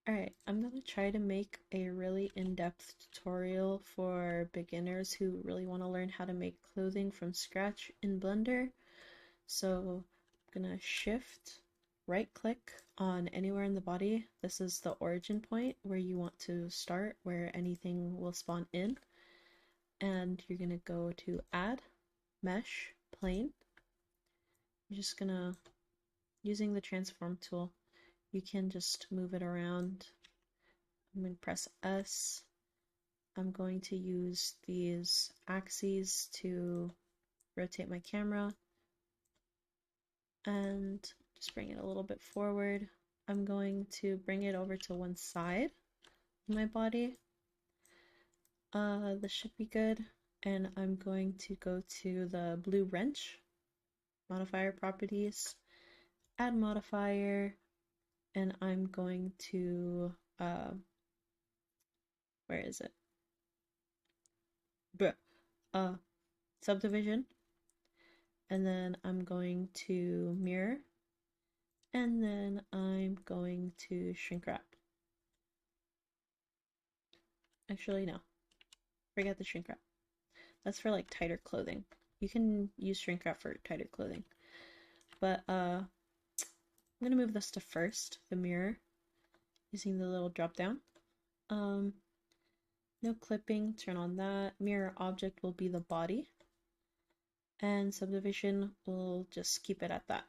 Alright, I'm gonna try to make a really in-depth tutorial for beginners who really want to learn how to make clothing from scratch in Blender. So I'm gonna shift right click on anywhere in the body. This is the origin point where you want to start, where anything will spawn in. And you're gonna go to add mesh plane. You're just gonna, using the transform tool, you can just move it around. I'm going to press S. I'm going to use these axes to rotate my camera and just bring it a little bit forward. I'm going to bring it over to one side of my body. This should be good. And I'm going to go to the blue wrench, modifier properties, add modifier, and I'm going to, where is it? Subdivision. And then I'm going to mirror, and then I'm going to shrink wrap. Actually, no, forget the shrink wrap. That's for like tighter clothing. You can use shrink wrap for tighter clothing. But I'm gonna move this to first, the mirror, using the little drop down. No clipping, turn on that. Mirror object will be the body. And subdivision, we'll just keep it at that.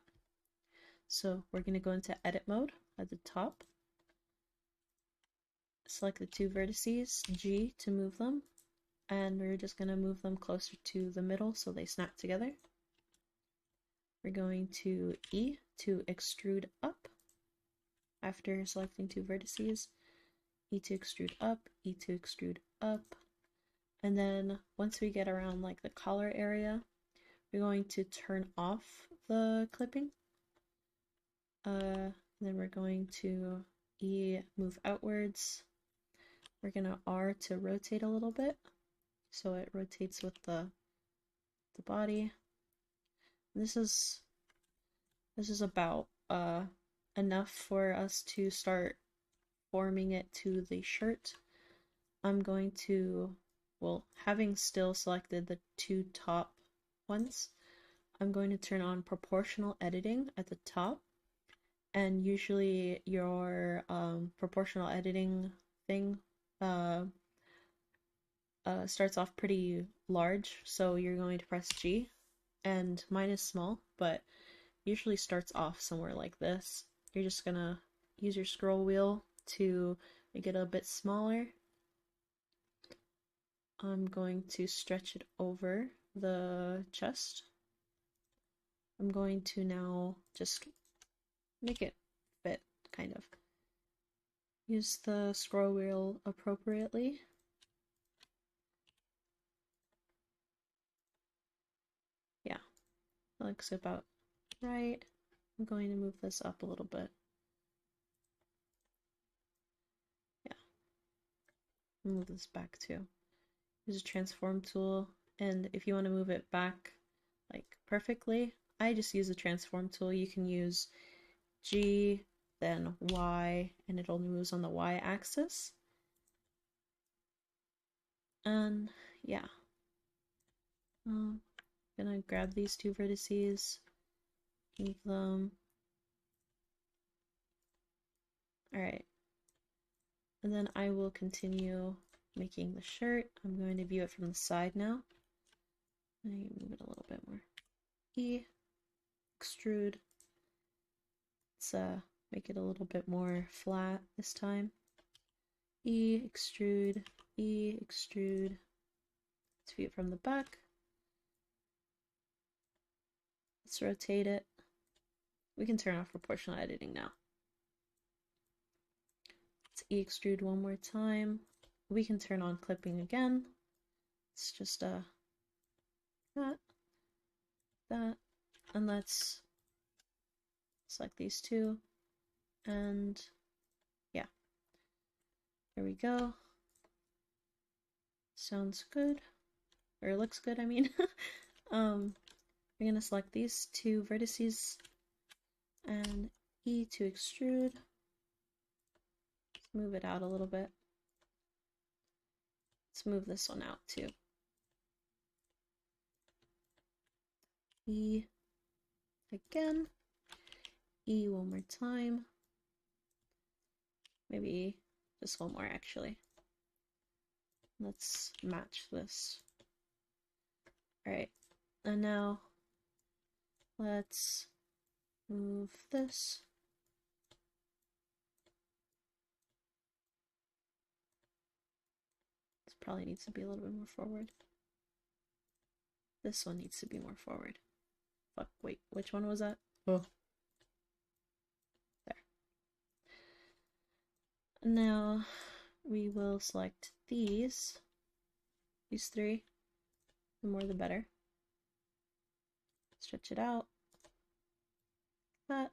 So we're gonna go into edit mode at the top. Select the two vertices, G to move them, and we're just going to move them closer to the middle so they snap together. We're going to E to extrude up after selecting two vertices, E to extrude up, E to extrude up, and then once we get around like the collar area, we're going to turn off the clipping. Then we're going to E, move outwards. We're gonna R to rotate a little bit, so it rotates with the body. This is about enough for us to start forming it to the shirt. I'm going to, well, having still selected the two top ones, I'm going to turn on proportional editing at the top. And usually your proportional editing thing starts off pretty large, so you're going to press G, and mine is small, but usually starts off somewhere like this. You're just gonna use your scroll wheel to make it a bit smaller. I'm going to stretch it over the chest. I'm going to now just make it fit, kind of. Use the scroll wheel appropriately. Yeah, that looks about right. I'm going to move this up a little bit. Yeah, move this back too. Use a transform tool, and if you want to move it back like perfectly, I just use the transform tool. You can use G, then Y, and it only moves on the Y axis. And yeah, I'm gonna grab these two vertices, move them. Alright, and then I will continue making the shirt. I'm going to view it from the side now. I move it a little bit more. E, extrude. Let's make it a little bit more flat this time. E, extrude, E, extrude. Let's view it from the back. Let's rotate it. We can turn off proportional editing now. Let's E extrude one more time. We can turn on clipping again. It's just that, and let's select these two, and yeah, there we go. Sounds good, or looks good, I mean. We're gonna select these two vertices and E to extrude. move it out a little bit. Let's move this one out too. E again. E one more time. Maybe just one more actually. Let's match this. Alright, and now let's move this. This probably needs to be a little bit more forward. This one needs to be more forward. Fuck, wait, which one was that? Oh. There. Now we will select these three. The more the better. Stretch it out. That.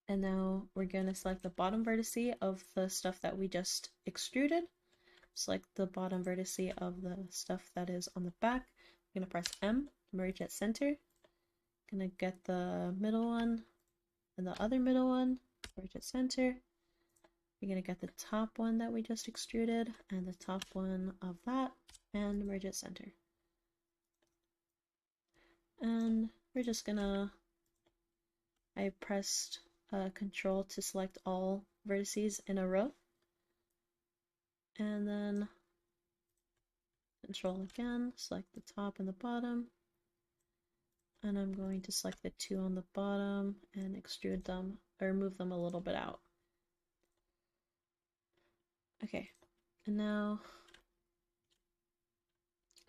And now we're going to select the bottom vertice of the stuff that we just extruded. Select the bottom vertice of the stuff that is on the back. I'm going to press M, merge at center. Gonna get the middle one and the other middle one, merge at center. We're gonna get the top one that we just extruded and the top one of that and merge at center. And we're just gonna, I pressed Control to select all vertices in a row. And then Control again, select the top and the bottom. And I'm going to select the two on the bottom and extrude them or move them a little bit out. Okay, and now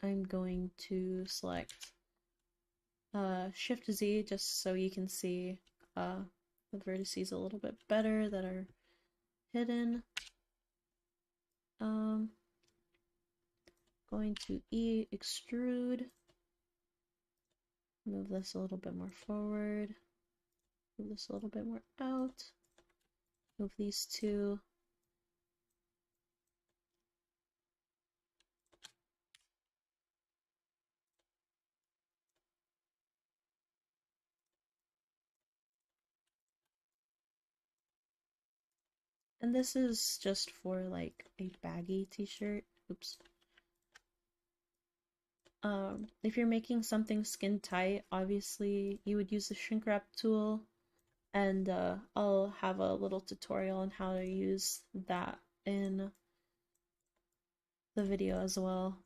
I'm going to select Shift Z just so you can see the vertices a little bit better that are hidden. Going to E, extrude. Move this a little bit more forward. Move this a little bit more out. Move these two. And this is just for like a baggy t-shirt. Oops. If you're making something skin tight, obviously you would use the shrink wrap tool, and I'll have a little tutorial on how to use that in the video as well.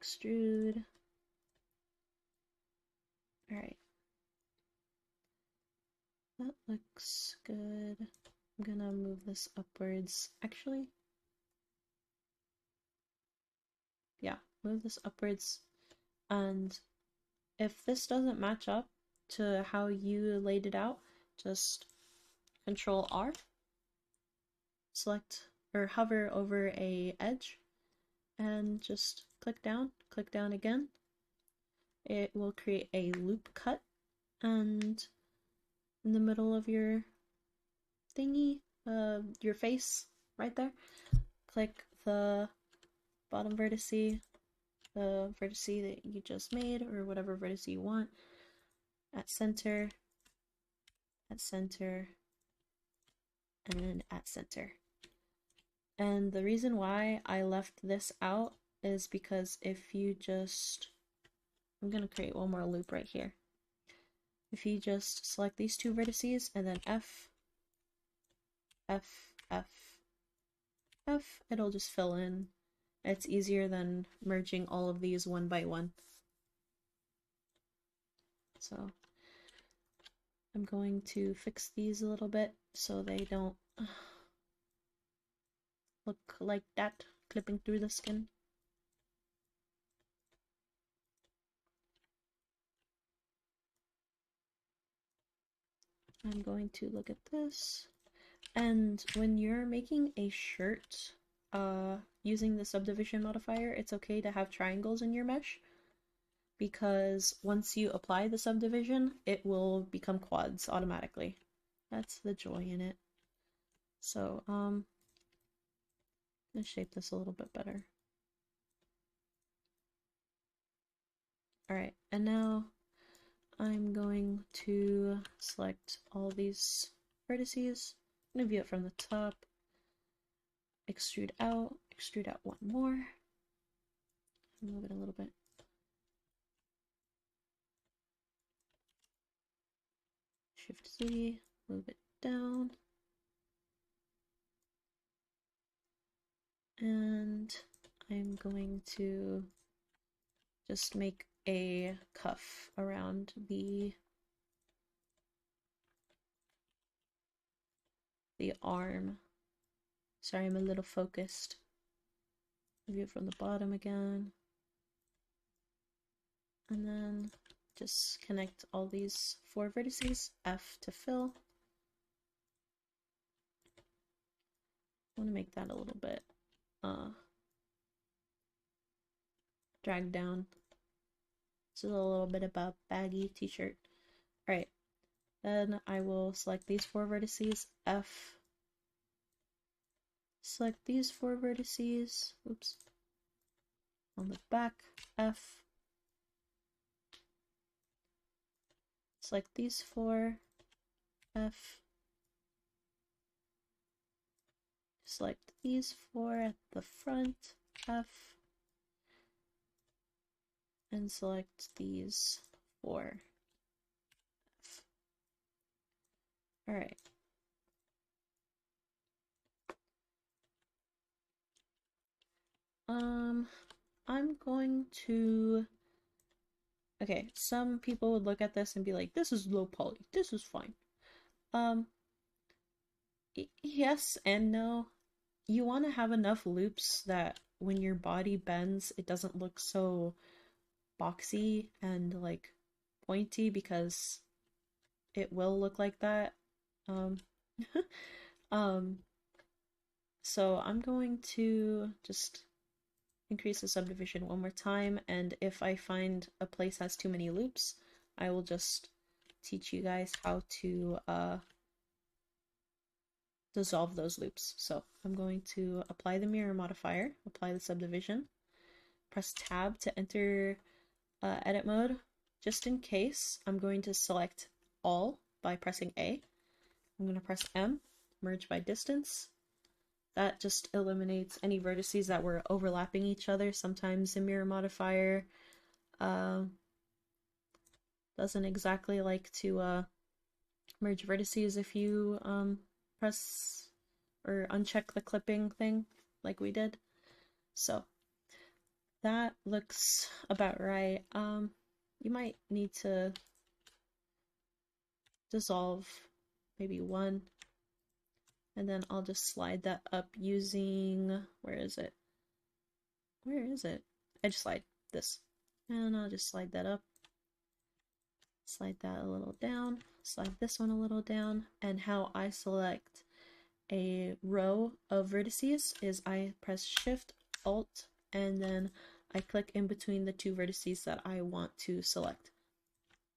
Extrude. Alright. That looks good. I'm gonna move this upwards. Actually, yeah, move this upwards. And if this doesn't match up to how you laid it out, just Control R, select or hover over a edge, and just click down again. It will create a loop cut, and in the middle of your thingy, your face right there, click the bottom vertice, the vertice that you just made, or whatever vertice you want, at center, and at center. And the reason why I left this out is because if you just, I'm gonna create one more loop right here. If you just select these two vertices and then F, F, F, F, it'll just fill in. It's easier than merging all of these one by one. So I'm going to fix these a little bit so they don't look like that, clipping through the skin. I'm going to look at this. And when you're making a shirt using the subdivision modifier, it's okay to have triangles in your mesh, because once you apply the subdivision, it will become quads automatically. That's the joy in it. So, Let's shape this a little bit better. Alright, and now I'm going to select all these vertices. I'm going to view it from the top, extrude out one more, move it a little bit. Shift Z, move it down. And I'm going to just make a cuff around the arm. Sorry, I'm a little focused. View it from the bottom again. And then just connect all these 4 vertices, F to fill. I want to make that a little bit dragged down. This is a little bit of a baggy t-shirt. Alright, then I will select these 4 vertices, F. Select these 4 vertices, oops, on the back, F. Select these 4, F. Select these 4 at the front, F. And select these 4, F. Alright. I'm going to... Okay, some people would look at this and be like, this is low poly, this is fine. Yes and no. You want to have enough loops that when your body bends, it doesn't look so boxy and like pointy, because it will look like that. So I'm going to just increase the subdivision one more time, and if I find a place has too many loops, I will just teach you guys how to dissolve those loops. So I'm going to apply the mirror modifier, apply the subdivision, press tab to enter edit mode. Just in case, I'm going to select all by pressing A. I'm going to press M, merge by distance. That just eliminates any vertices that were overlapping each other. Sometimes the mirror modifier doesn't exactly like to merge vertices if you press or uncheck the clipping thing like we did. So that looks about right. You might need to dissolve maybe 1, and then I'll just slide that up using, where is it? Edge slide, this. And I'll just slide that up, slide that a little down, slide this one a little down, and how I select a row of vertices is I press Shift, Alt, and then I click in between the 2 vertices that I want to select.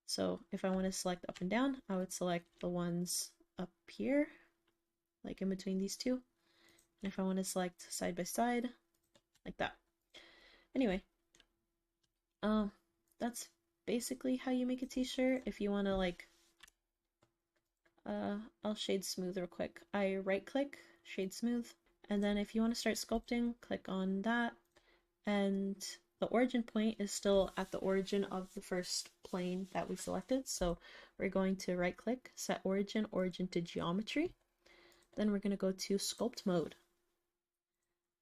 So if I want to select up and down, I would select the ones up here, like in between these 2. And if I want to select side by side, like that. Anyway, that's basically how you make a t-shirt. If you want to like, I'll shade smooth real quick. I right click, shade smooth, and then if you want to start sculpting, click on that, and the origin point is still at the origin of the first plane that we selected. So we're going to right click, set origin, origin to geometry. Then we're going to go to sculpt mode.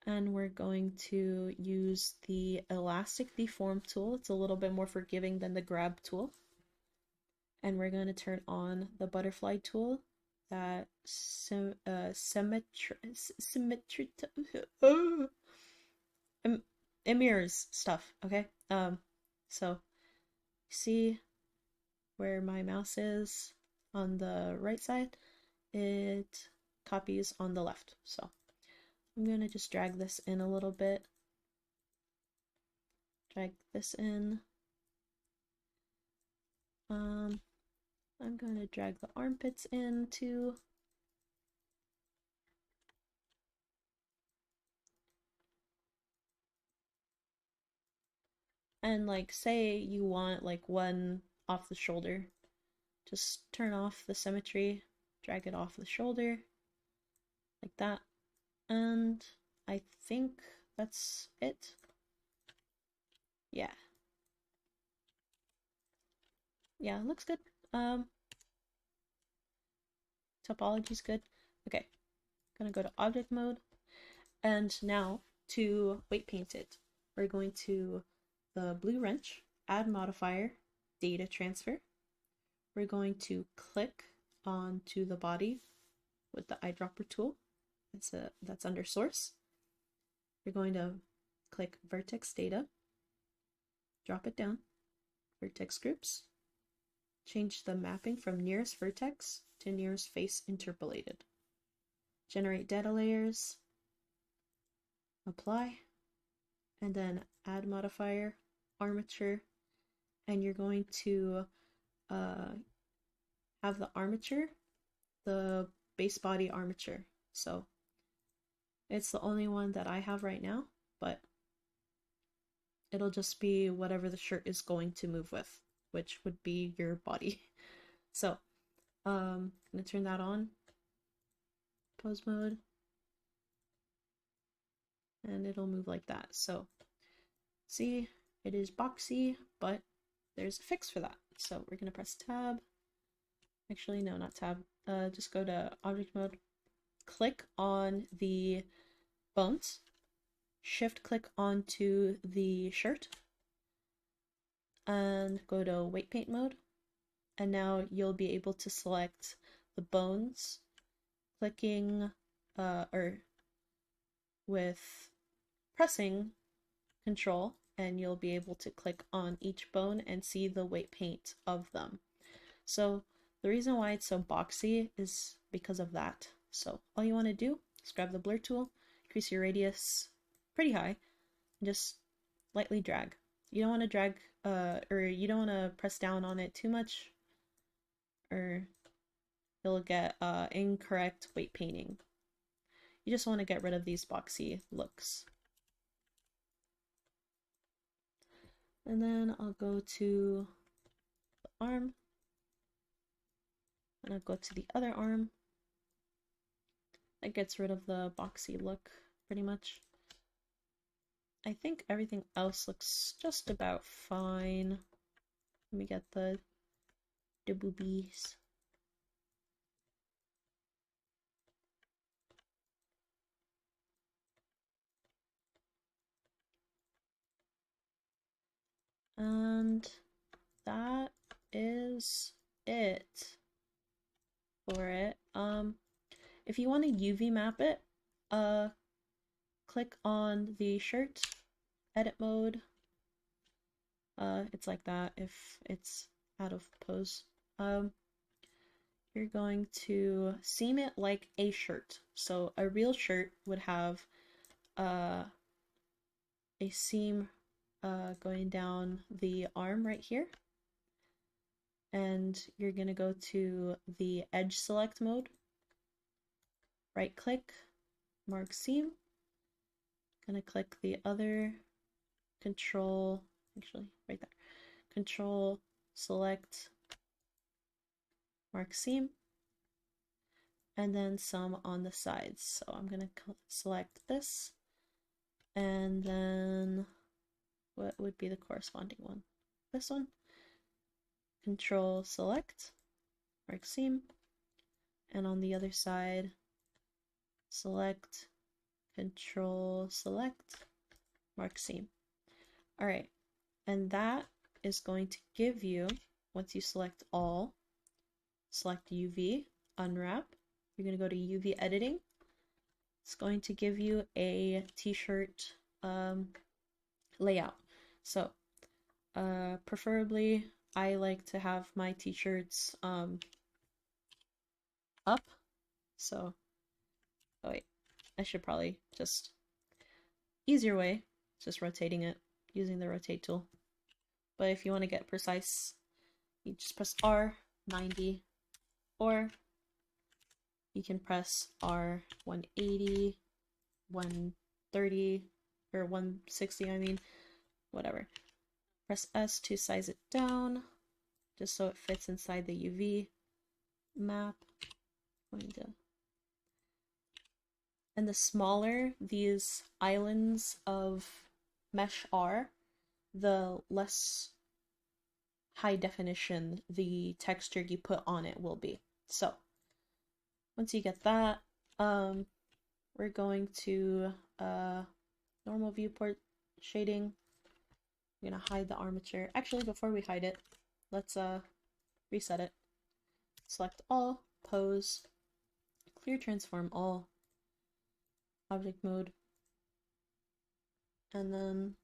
And we're going to use the elastic deform tool. It's a little bit more forgiving than the grab tool. And we're going to turn on the butterfly tool, that it mirrors stuff, okay? So see where my mouse is on the right side, it copies on the left. So I'm gonna just drag this in a little bit. Drag this in. I'm gonna drag the armpits in too. And like say you want like one off the shoulder, just turn off the symmetry, drag it off the shoulder like that. And I think that's it. Yeah. Yeah, it looks good. Topology's good. Okay, gonna go to object mode. And now to weight paint it, we're going to the blue wrench, add modifier, data transfer. We're going to click onto the body with the eyedropper tool. That's under source. We're going to click vertex data, drop it down, vertex groups, change the mapping from nearest vertex to nearest face interpolated. Generate data layers, apply, and then add modifier, armature, and you're going to have the armature, the base body armature. So it's the only one that I have right now, but it'll just be whatever the shirt is going to move with, which would be your body. So I'm gonna turn that on, pose mode, and it'll move like that. So see, it is boxy, but there's a fix for that. So we're gonna press tab. Actually, no, not tab. Just go to object mode, click on the bones, shift click onto the shirt, and go to weight paint mode. And now you'll be able to select the bones, clicking or with pressing control, and you'll be able to click on each bone and see the weight paint of them. So the reason why it's so boxy is because of that. So all you want to do is grab the blur tool, increase your radius pretty high, and just lightly drag. You don't want to drag or you don't want to press down on it too much, or you'll get incorrect weight painting. You just want to get rid of these boxy looks. And then I'll go to the arm, and I'll go to the other arm. That gets rid of the boxy look pretty much. I think everything else looks just about fine. Let me get the boobies. And that is it for it. If you want to UV map it, click on the shirt, edit mode. It's like that if it's out of pose. You're going to seam it like a shirt. So a real shirt would have a seam going down the arm right here. And you're going to go to the edge select mode, right click, mark seam. Gonna click the other, control, actually right there, control, select, mark seam, and then some on the sides. So I'm gonna select this, and then what would be the corresponding one? This one. Control, select, mark seam, and on the other side, select, control, select, mark seam. All right, and that is going to give you, once you select all, select UV, unwrap, you're going to go to UV editing. It's going to give you a t-shirt layout. So preferably I like to have my t-shirts up. So, oh wait, I should probably just, easier way, just rotating it using the rotate tool. But if you want to get precise, you just press R, 90, or you can press R, 180, 130, or 160, I mean, whatever. Press S to size it down, just so it fits inside the UV map. And the smaller these islands of mesh are, the less high definition the texture you put on it will be. So once you get that, we're going to normal viewport shading. I'm gonna hide the armature. Actually, before we hide it, let's reset it. Select all, pose, clear transform all, object mode, and then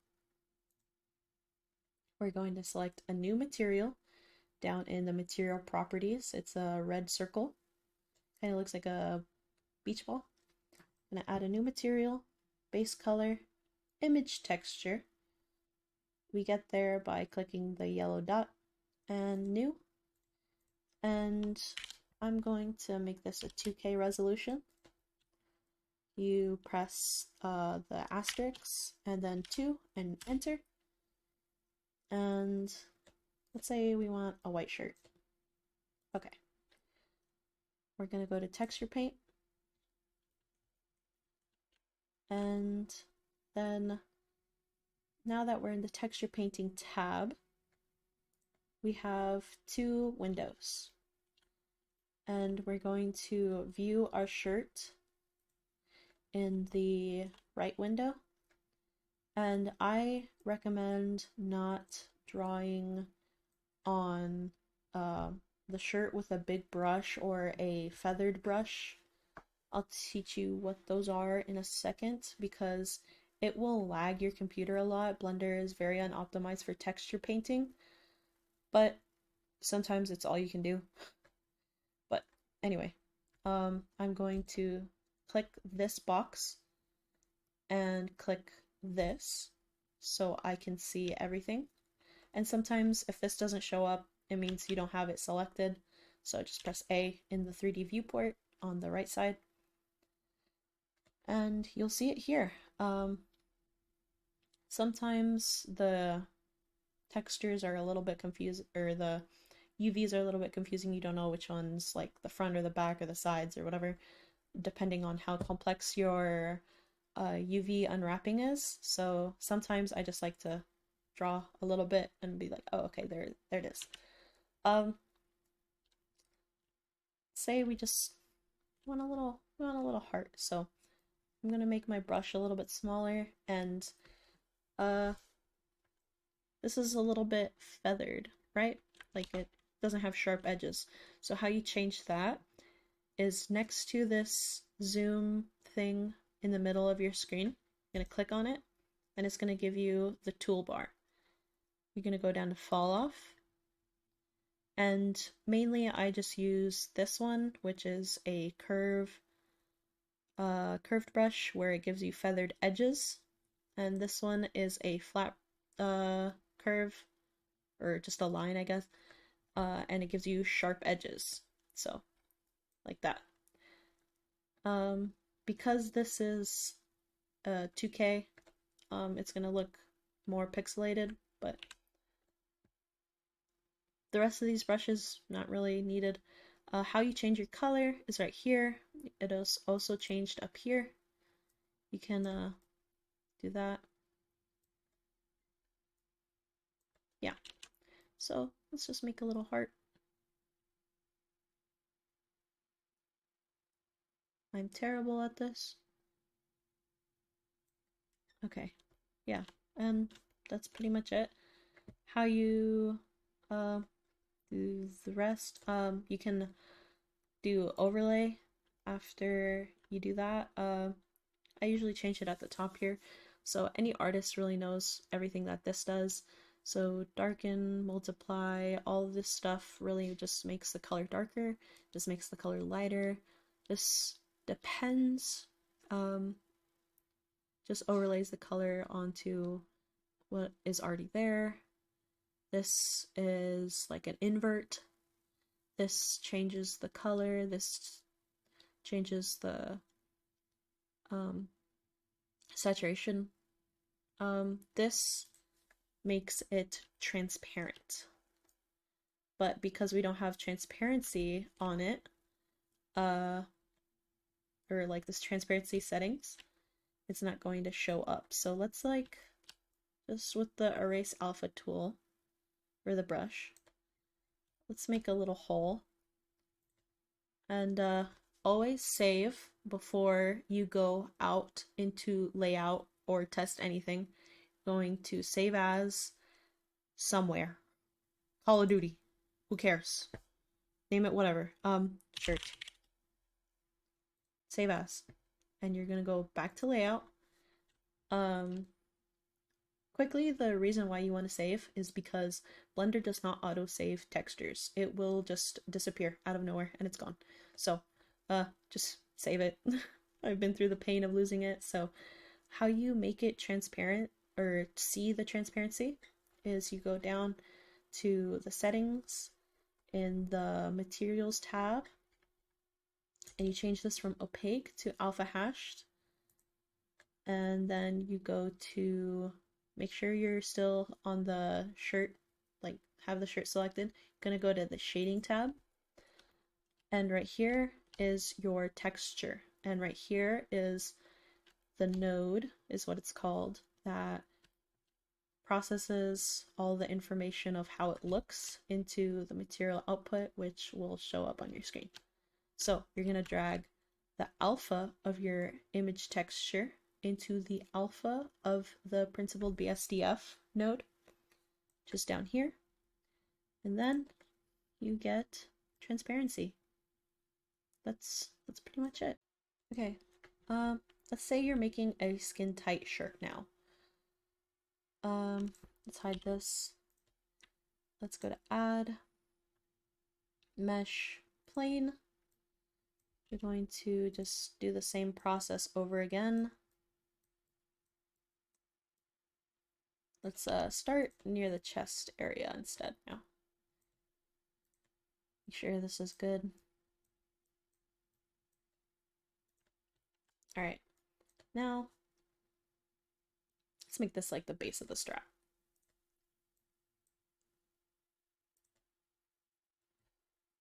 we're going to select a new material down in the material properties. It's a red circle, kind of looks like a beach ball. I'm gonna add a new material, base color, image texture. We get there by clicking the yellow dot and new. And I'm going to make this a 2K resolution. You press the asterisk and then 2 and enter. And let's say we want a white shirt. Okay. We're going to go to texture paint. And then now that we're in the texture painting tab, we have 2 windows. And we're going to view our shirt in the right window. And I recommend not drawing on the shirt with a big brush or a feathered brush. I'll teach you what those are in a second because it will lag your computer a lot. Blender is very unoptimized for texture painting, but sometimes it's all you can do. But anyway, I'm going to click this box and click this so I can see everything. And sometimes if this doesn't show up, it means you don't have it selected. So just press A in the 3D viewport on the right side. And you'll see it here. Sometimes the textures are a little bit confused, or the UVs are a little bit confusing. You don't know which one's like the front or the back or the sides or whatever, depending on how complex your UV unwrapping is. So sometimes I just like to draw a little bit and be like, oh, okay, there it is. Say we just want a little heart. So I'm gonna make my brush a little bit smaller, and this is a little bit feathered, right? Like it doesn't have sharp edges. So how you change that is next to this zoom thing in the middle of your screen. You're gonna click on it, and it's gonna give you the toolbar. You're gonna go down to fall off, and mainly I just use this one, which is a curved brush where it gives you feathered edges, and this one is a flat curve, or just a line, I guess, and it gives you sharp edges. So like that. Because this is 2K, it's gonna look more pixelated, but the rest of these brushes not really needed. How you change your color is right here. It is also changed up here. You can do that. Yeah. So let's just make a little heart. I'm terrible at this. Okay. Yeah. And that's pretty much it. How you do the rest. You can do overlay after you do that. I usually change it at the top here, so any artist really knows everything that this does. So darken, multiply, all of this stuff really just makes the color darker, just makes the color lighter. This depends, just overlays the color onto what is already there. This is like an invert. This changes the color, this changes the saturation. This makes it transparent. But because we don't have transparency on it, or like this transparency settings, it's not going to show up. So let's like, just with the erase alpha tool for the brush, let's make a little hole. And always save before you go out into layout or test anything. Going to save as somewhere. Call of Duty. Who cares? Name it whatever. Shirt. Save as. And you're gonna go back to layout. Quickly, the reason why you want to save is because Blender does not auto-save textures. It will just disappear out of nowhere and it's gone. So, just save it. I've been through the pain of losing it. So, how you make it transparent or see the transparency is you go down to the settings in the materials tab and you change this from opaque to alpha hashed, and then you go to make sure you're still on the shirt, like have the shirt selected. Gonna go to the shading tab, and right here is your texture, and right here is the node, is what it's called, that processes all the information of how it looks into the material output, which will show up on your screen. So you're gonna drag the alpha of your image texture into the alpha of the principled BSDF node, just down here, and then you get transparency. That's pretty much it. Okay, let's say you're making a skin tight shirt now. Let's hide this. Let's go to add, mesh, plane. We're going to just do the same process over again. Let's start near the chest area instead now. Make sure this is good. Alright, now let's make this like the base of the strap.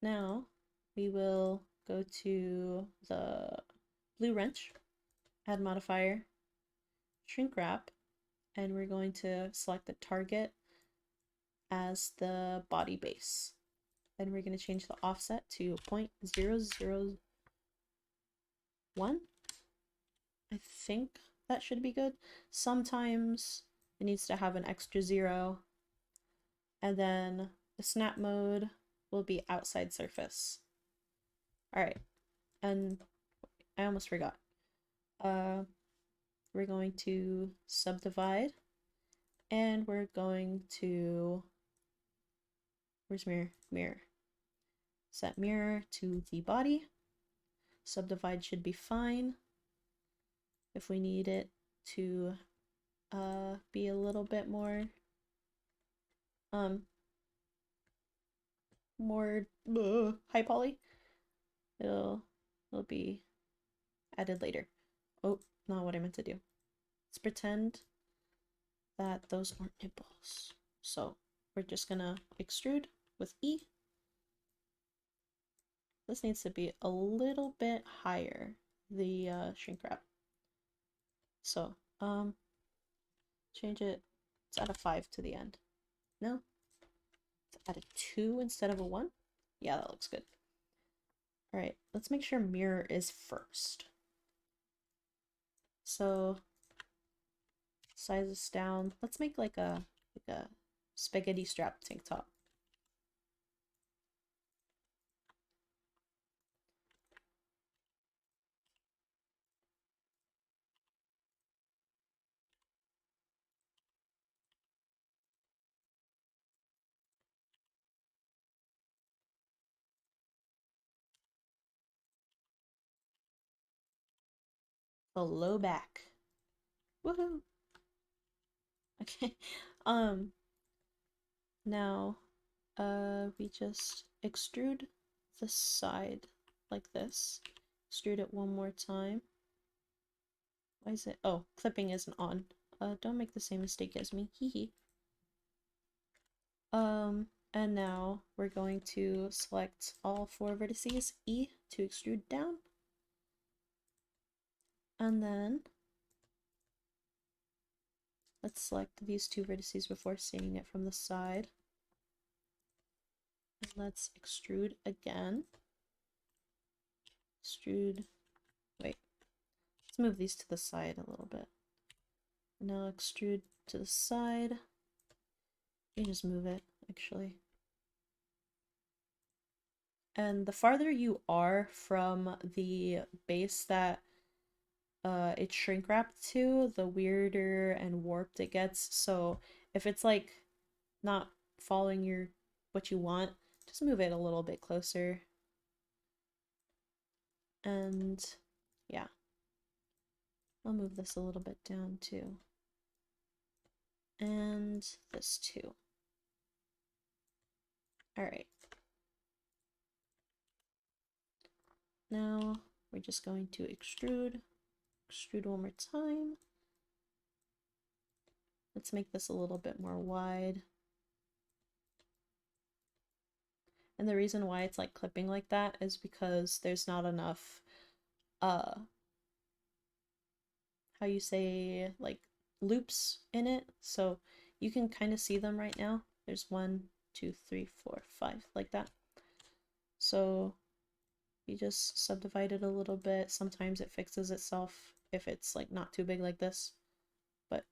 Now we will go to the blue wrench, add modifier, shrink wrap, and we're going to select the target as the body base. Then we're going to change the offset to 0.001. I think that should be good. Sometimes it needs to have an extra 0. And then the snap mode will be outside surface. Alright, and I almost forgot. We're going to subdivide, and we're going to, where's mirror? Mirror. Set mirror to the body. Subdivide should be fine. If we need it to be a little bit more high poly, it'll be added later. Oh, not what I meant to do. Let's pretend that those aren't nipples. So we're just gonna extrude with E. This needs to be a little bit higher, the shrink wrap. So, change it. Let's add a 5 to the end. No? Let's add a 2 instead of a 1? Yeah, that looks good. Alright, let's make sure mirror is first. So, size this down. Let's make like a spaghetti strap tank top. The low back. Woohoo! Okay. Now, we just extrude the side like this. Extrude it one more time. Why is it? Oh, clipping isn't on. Don't make the same mistake as me. Hee hee. And now we're going to select all 4 vertices, E to extrude down, and then let's select these 2 vertices before seeing it from the side. And let's extrude again. Extrude, wait, let's move these to the side a little bit. Now extrude to the side. You just move it, actually. And the farther you are from the base that it's shrink wrapped to, the weirder and warped it gets. So if it's like not following what you want, just move it a little bit closer. And yeah, I'll move this a little bit down too. And this too. All right. Now we're just going to extrude one more time. Let's make this a little bit more wide. And the reason why it's like clipping like that is because there's not enough, how you say, like loops in it. So you can kind of see them right now. There's 1, 2, 3, 4, 5, like that. So you just subdivide it a little bit. Sometimes it fixes itself if it's like not too big like this. But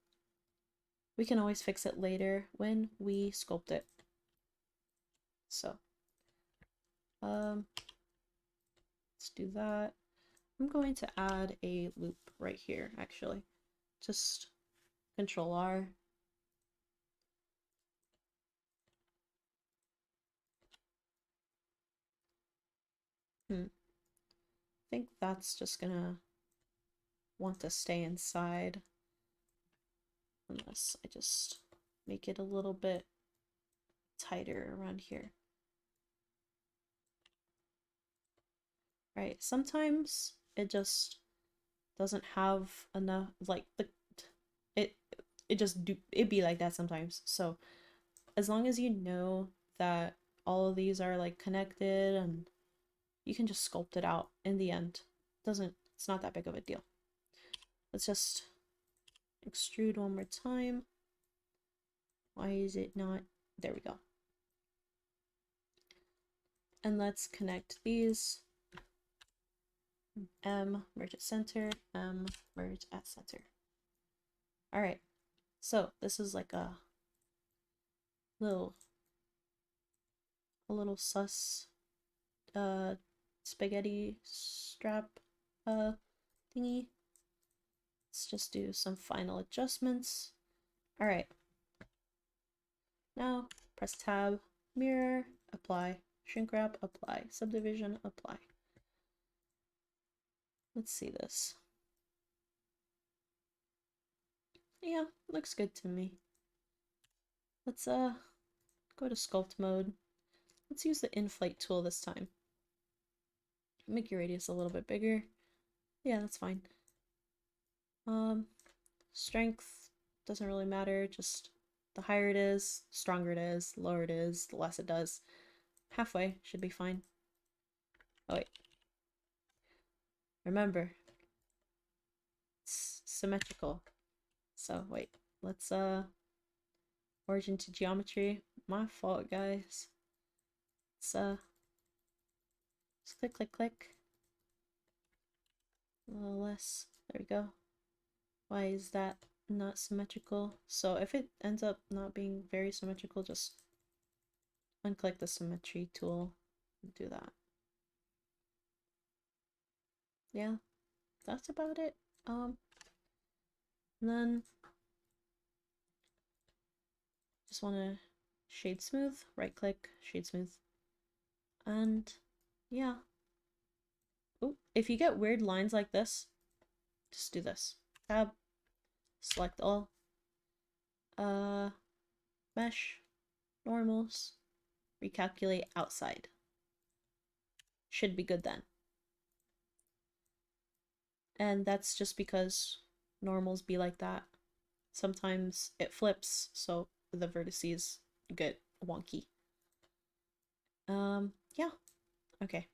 we can always fix it later when we sculpt it. So let's do that. I'm going to add a loop right here, actually. Just Control R. I think that's just gonna want to stay inside. Unless I just make it a little bit tighter around here. Right, sometimes it just doesn't have enough, like it'd be like that sometimes. So as long as you know that all of these are like connected, and you can just sculpt it out in the end. It's not that big of a deal. Let's just extrude one more time. Why is it not? There we go. And let's connect these. M, merge at center, M, merge at center. All right, so this is like a little sus spaghetti strap thingy. Let's just do some final adjustments. All right, now press tab, mirror, apply, shrink wrap, apply, subdivision, apply. Let's see this. Yeah, looks good to me. Let's go to sculpt mode. Let's use the inflate tool this time. Make your radius a little bit bigger. Yeah, that's fine. Strength doesn't really matter, just the higher it is, the stronger it is, the lower it is, the less it does. Halfway should be fine. Oh wait. Remember, it's symmetrical. So wait, let's origin to geometry. My fault, guys. Let's just click, click, click. A little less. There we go. Why is that not symmetrical? So if it ends up not being very symmetrical, just unclick the symmetry tool and do that. Yeah, that's about it. And then just want to shade smooth, right click, shade smooth. And yeah. Oh, if you get weird lines like this, just do this. Tab, select all. Mesh, normals, recalculate outside. Should be good then. And that's just because normals be like that. Sometimes it flips, so the vertices get wonky. Yeah. Okay.